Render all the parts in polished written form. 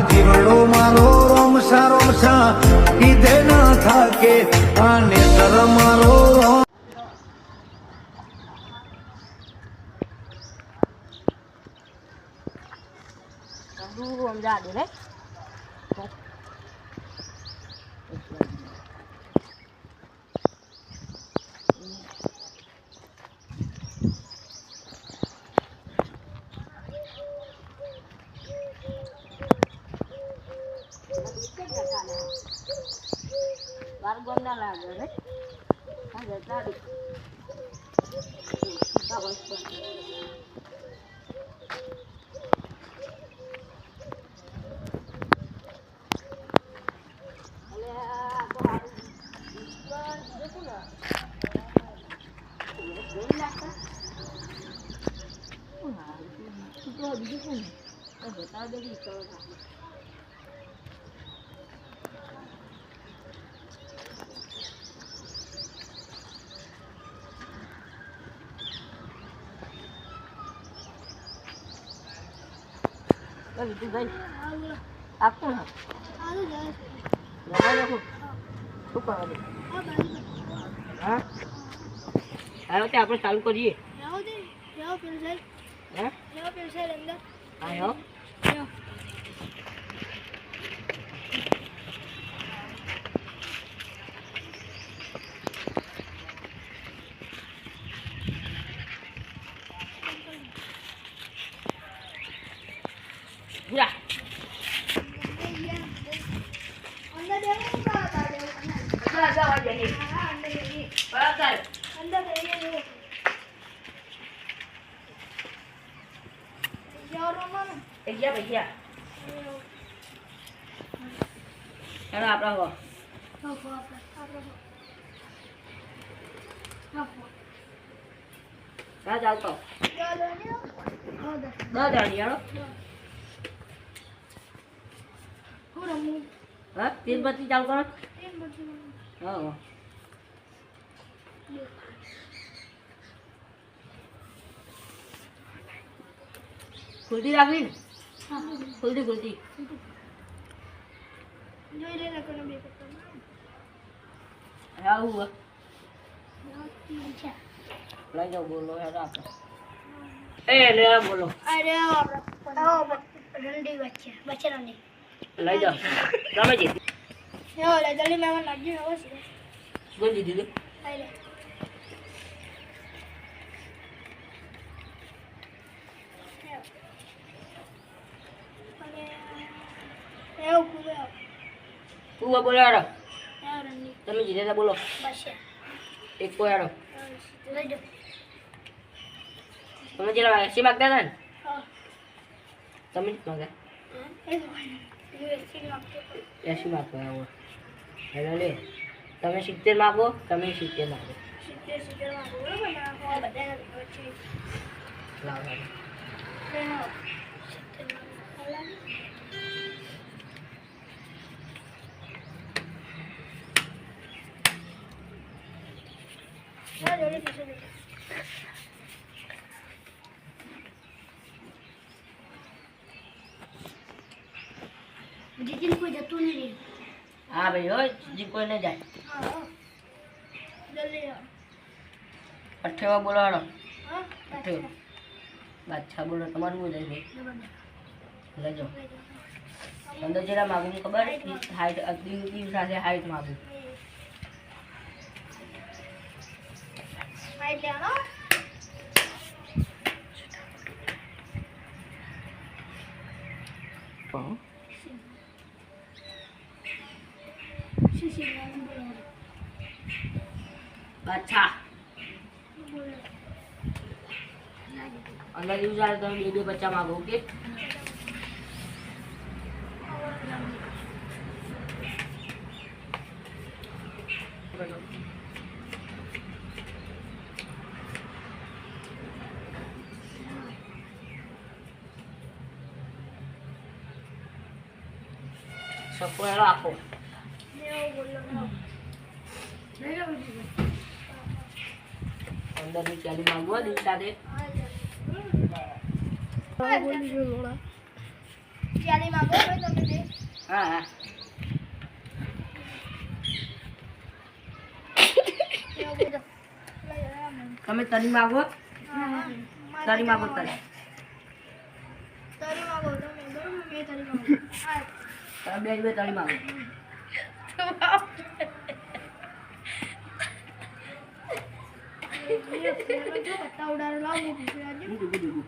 જીવડો મારો રોમસા રોમસા કીધે ના થાકે આને તર મારો સમજા દે રે બાર ગોંડા લાગે રે હા જતા રે કા બસ આપો હા આપણે ચાલુ કરીએ હા ભૈયા ચાલો આપણા હો હા ચાલતો હા તીન બત્તી ચાલુ કરો હા ખુલતી રાખવી ને ખુલતી જોઈ લેને કોને બે કરતા આવું લઈ જાઓ બોલો યાર આપણે લે બોલો અરે રંડી વચ્ચે રંડી લઈ જાઓ તમે જી યો લે જલ્દી મેં નાખ્યું હવે છે ગોંજી દીધું લઈ લે કુવા બોલો યાર તમે જીતે બોલો એક કો યાર તમે જેલા એસી માગતા હતા ને તમે જ માગ્યા એસી માગતો આવો હેલો લે તમે 70 માગો તમે 70 માગો 70 માગો બરાબર લાવ જીતીને કોઈ જતું નહીં હા ભાઈ હોય જી કોઈ ન જાય જલ્દી અઠેવા બોલાડો અઠેવા બાદશાહ બોલો તમારું બોલ જાય લઈ જાઓ અંદર જરા માગું ખબર હાઈટ અગદી સાથે હાઈટ માગું હાઈટ લેવાનો બાદશાહ અંદર યુઝ આવે તમે બે બચ્ચા માગો ઓકે સપોળો આપો અંદર ની ચાલી માંગવો દિન સાથે પ્યાલી માંગો ભાઈ તમે બે. હા હા એવું બધું. લઈ લો, તમે તરી માગો હા. તરી માગો તરી તરી માંગો તમે બરોબર મેં તરી માંગો. હા. તમે બે તરી માગો પત્તા ઉડાડે લાવ હું પૂછું આજે. બીજું બીજું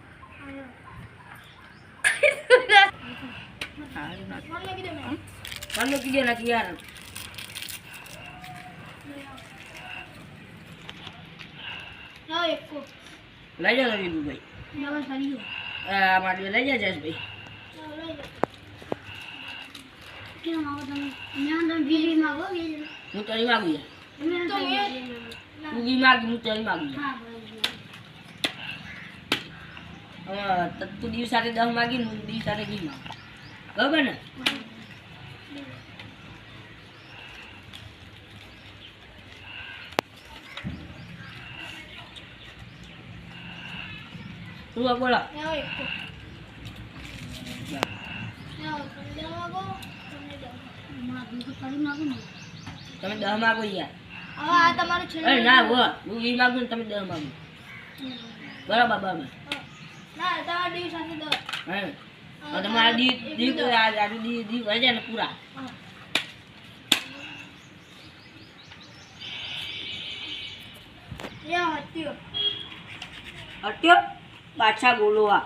ફોન લખી દે મેં. તમને કીધે નથી યાર હા એક કો. લઈ જાઓ બીજું ભાઈ નવા સારી ગયો. મારી લઈ જાય ભાઈ કેમ આવો તમે? મેં તો બીજી માંગો બીજી. હું તરી માગું યાર તો મેં તું ગી માગી હું તરી માગું હા બરાબર. તું દિવસ સાથે 10 માગી ને હું દિવસ સાથે 20 માગું બરાબર ને તું બોલો ના એક કો. ના તમે માંગો તમને દો. માગું તો કરી માંગો ને. તમે 10 માગો યાર હવે આ તમારું છેલ્લું. અરે ના હો હું 20 માગું ને તમે 10 માગો બરાબર બરાબર ના તમારા દિવસ સાથે દો. હા તમારા દી આજુ દી વહી જાય ને પૂરા યા હત્યો. અટ્યો પાછા બોલો આ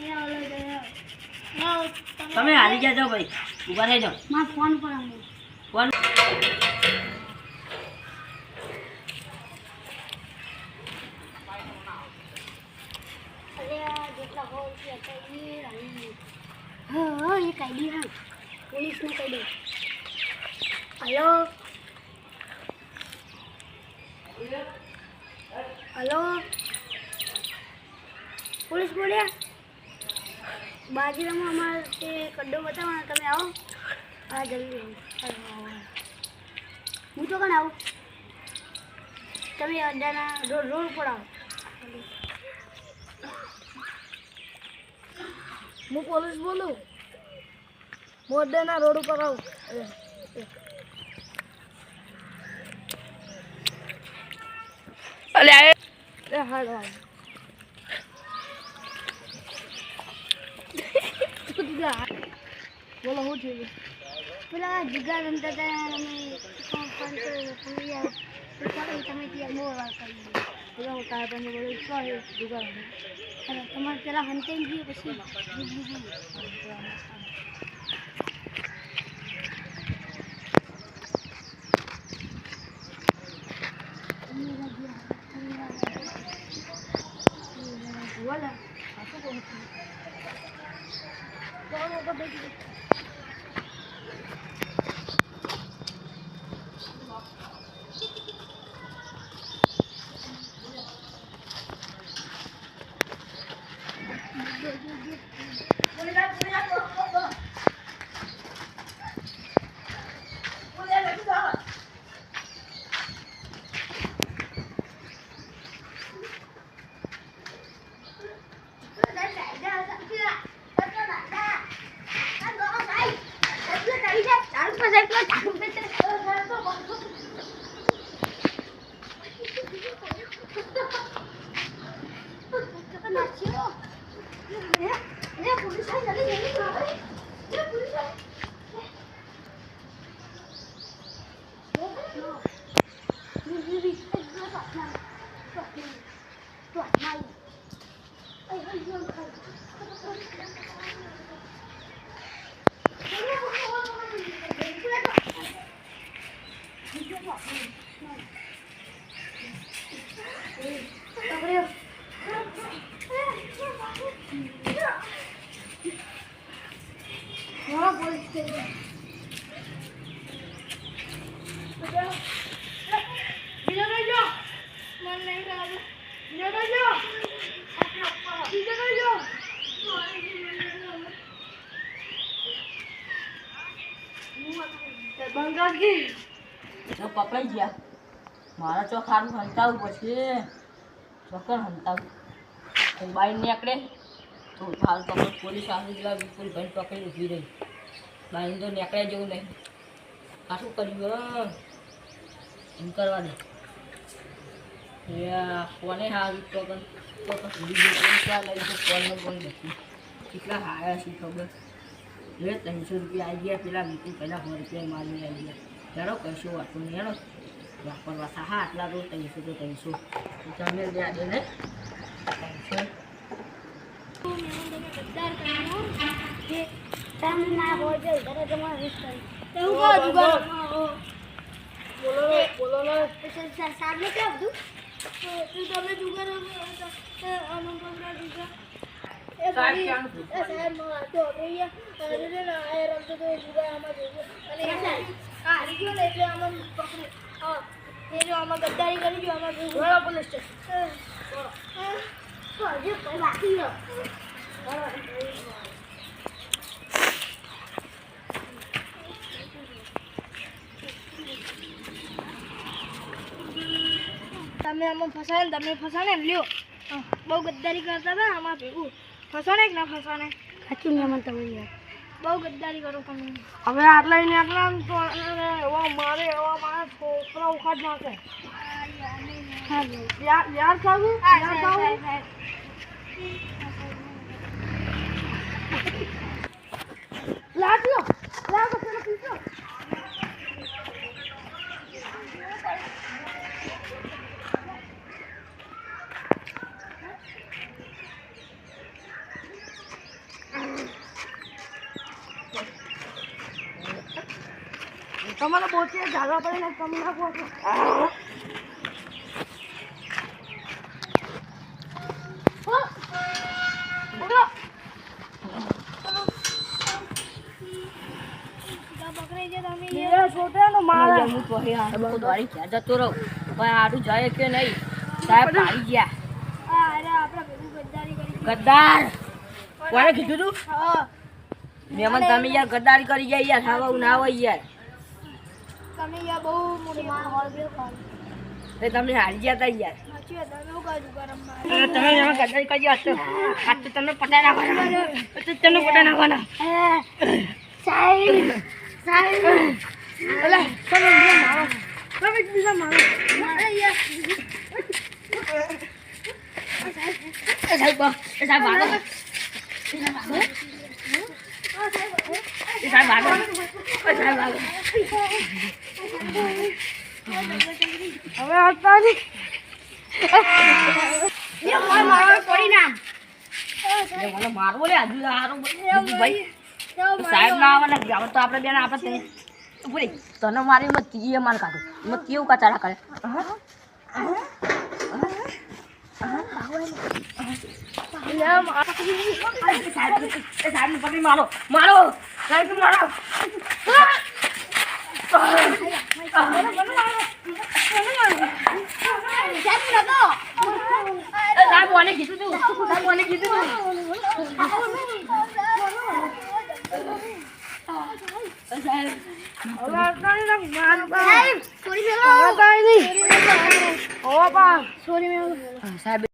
યા ઓલો જાય. ના તમે હારી ગયા જાઓ ભાઈ ઊભા થઈ જાઓ માં ફોન પર આવું. ફોન અરે આ જેટલા હોલ છે તો એ રાણી. હા એ કાઈ દી હા. પોલીસને કહી દે. હેલો હેલો પોલીસ બોલ્યા બાજુમાં અમારે તે કડ્ડો બતાવવાનો તમે આવો હા જલ્દી આવો. હું તો કણ આવું તમે અડ્ડાના રોડ ઉપર આવો. હું પોલીસ બોલું હું અડ્ડાના રોડ ઉપર આવું. અલ્યા હાલો બોલો શું થયું? પેલા જુગાર રમતા હતા અમે તમે ત્યાં બહુ વાર કરી પેલા તારા તમે બોલો જુગાર તમારે પેલા હંતાઈ ગયું પછી Voilà. પકડાઈ ગયા મારા ચોક સારું હંતાવું પછી ચોક્કર હંતાવું બાઈ નીકળે તો હાલ તો પોલીસ આવી ગયેલા વિપુલ ભાઈ પકડી ઊભી રહી બાઈને તો નીકળ્યા જેવું નહીં આ શું કર્યું એમ કરવા દે કોને હારું તો લઈ કોણ નથી કેટલા હાયા છે ખબર લે 300 રૂપિયા આવી ગયા પેલા વિપુલ પહેલાં 100 રૂપિયા મારી આવી ગયા ચાલો કશું વાતું નહીં હેડો વાપરવા હા આટલા તો 300 તો 300 તમે દે ને 300 બોલો સામે ક્યાં બધું તમે જુગાર ગદ્દારી કરી જો આમાં પોલીસ તમે આમાં ફસાને તમે ફસાને લ્યો બહુ ગદ્દારી કરતા હતા આમાં ભેગું ફસાને કે ના ફસાને સાચું નિયમન તમે યાર બહુ ગદ્દારી કરો તમે હવે આટલા ને આટલા તો એવા મારે છોકરા ઉખાડ નાખે યાર ચાલુ લાગ્યો લાગો પેલો પીછો તમારે બોચે ઝાડવા પડે ને કમી નાખવો છો જાય કે નહીં સાહેબ પાડી ગયા ગદ્દાર કોને કીધું તું મેમન તમે યાર ગદ્દારી કરી ગયા યાર ખાવા ના હોય યાર તમે યાર બહુ મોટી માર હોલ ગયો તમે હારી ગયા તા યાર તમે ગદ્દારી કરી ગયા આજ તો તમે પટાઈ નાખવાના સાહેબ અલા તમે મારો તમે બીજા મારો યાર સાહેબ ભાગો હવે હતા ને મારવો રે હજુ ભાઈ સાહેબ ના આવે ને હવે તો આપણે બેન આપણે બોલી તને મારી મત એ માર કાઢું મત કેવું કચાડા કરે સાહેબ પકડી મારો મારો સાહેબ મારો સાહેબ મને કીધું તું સાહેબ મને કીધું તું સાહેબ